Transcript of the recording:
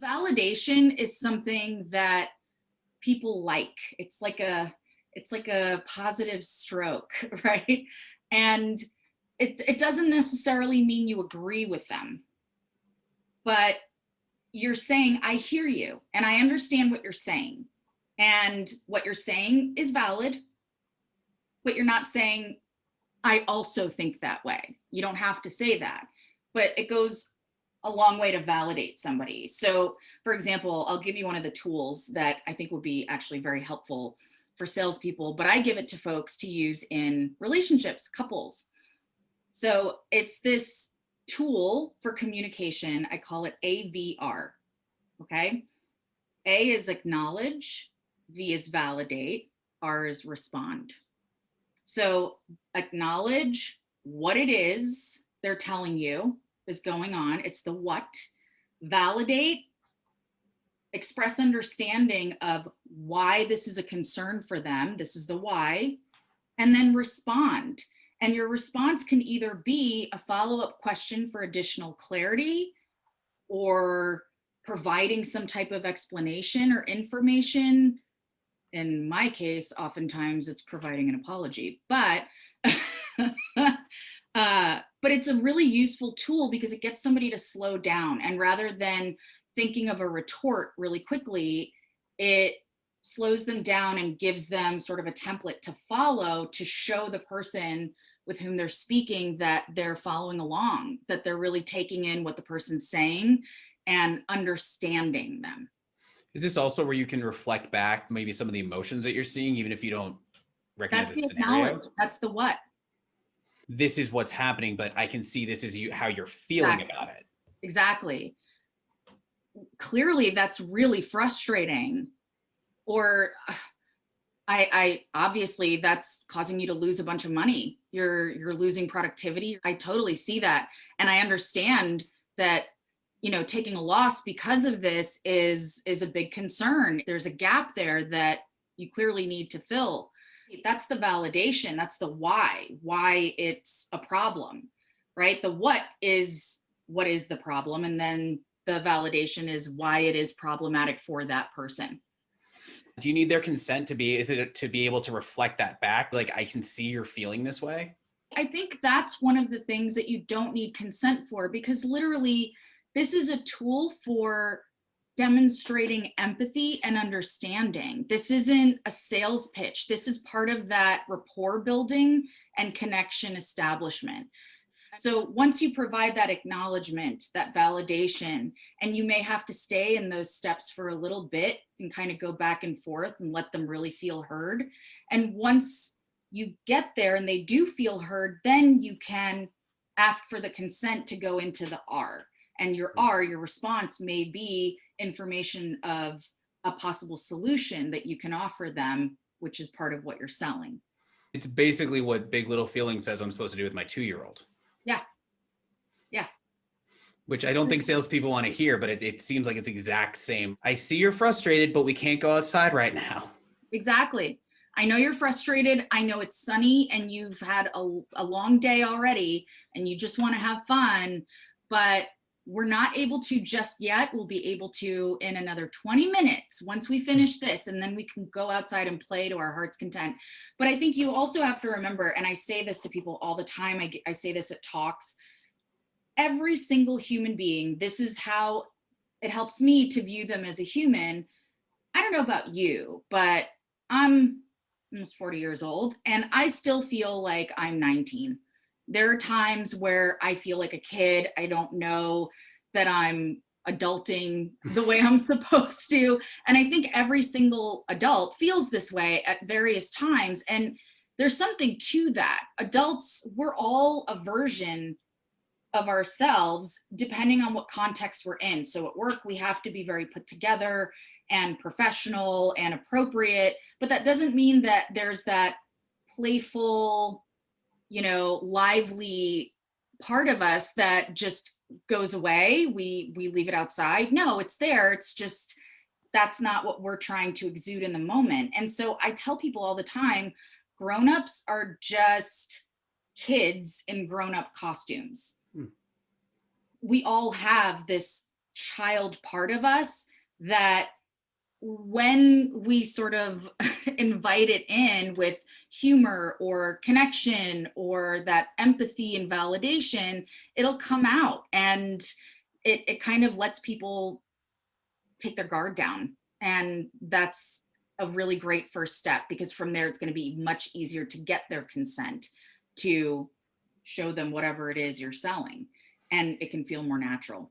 Validation is something that people like. It's like a positive stroke, right? And it doesn't necessarily mean you agree with them, but you're saying, I hear you and I understand what you're saying. And what you're saying is valid, but you're not saying, I also think that way. You don't have to say that, but it goes a long way to validate somebody. So, for example, I'll give you one of the tools that I think would be actually very helpful for salespeople, but I give it to folks to use in relationships, couples. So it's this tool for communication. I call it AVR. Okay. A is acknowledge, V is validate, R is respond. So acknowledge what it is they're telling you is going on. It's the what. Validate, express understanding of why this is a concern for them. This is the why. And then respond. And your response can either be a follow-up question for additional clarity or providing some type of explanation or information. In my case, oftentimes it's providing an apology, but it's a really useful tool because it gets somebody to slow down, and rather than thinking of a retort really quickly, it slows them down and gives them sort of a template to follow to show the person with whom they're speaking that they're following along, that they're really taking in what the person's saying and understanding them. Is this also where you can reflect back maybe some of the emotions that you're seeing, even if you don't recognize That's the the scenario? acknowledge. That's the what. This is what's happening, but I can see this is how you're feeling about it. Exactly. Clearly, that's really frustrating. Or I obviously that's causing you to lose a bunch of money. You're losing productivity. I totally see that. And I understand that, taking a loss because of this is a big concern. There's a gap there that you clearly need to fill. That's the validation. That's the why it's a problem, right? The what is the problem. And then the validation is why it is problematic for that person. Do you need their consent to be able to reflect that back? Like, I can see you're feeling this way. I think that's one of the things that you don't need consent for, because literally this is a tool for demonstrating empathy and understanding. This isn't a sales pitch. This is part of that rapport building and connection establishment. So once you provide that acknowledgement, that validation, and you may have to stay in those steps for a little bit and kind of go back and forth and let them really feel heard. And once you get there and they do feel heard, then you can ask for the consent to go into the R. And your R, your response, may be information of a possible solution that you can offer them, which is part of what you're selling. It's basically what Big Little Feeling says I'm supposed to do with my 2-year-old. Yeah. Yeah. Which I don't think salespeople want to hear, but it seems like it's exact same. I see you're frustrated, but we can't go outside right now. Exactly. I know you're frustrated. I know it's sunny and you've had a long day already and you just want to have fun, but we're not able to just yet. We'll be able to in another 20 minutes once we finish this, and then we can go outside and play to our heart's content. But I think you also have to remember, and I say this to people all the time, I say this at talks, every single human being, this is how it helps me to view them as a human. I don't know about you, but I'm almost 40 years old and I still feel like I'm 19. There are times where I feel like a kid. I don't know that I'm adulting the way I'm supposed to. And I think every single adult feels this way at various times. And there's something to that. Adults, we're all a version of ourselves depending on what context we're in. So at work, we have to be very put together and professional and appropriate, but that doesn't mean that there's that playful, lively part of us that just goes away. We leave it outside. No, it's there. It's just, that's not what we're trying to exude in the moment. And so I tell people all the time, grown-ups are just kids in grown-up costumes. We all have this child part of us that when we sort of invite it in with humor or connection or that empathy and validation, it'll come out, and it kind of lets people take their guard down. And that's a really great first step, because from there it's going to be much easier to get their consent to show them whatever it is you're selling, and it can feel more natural.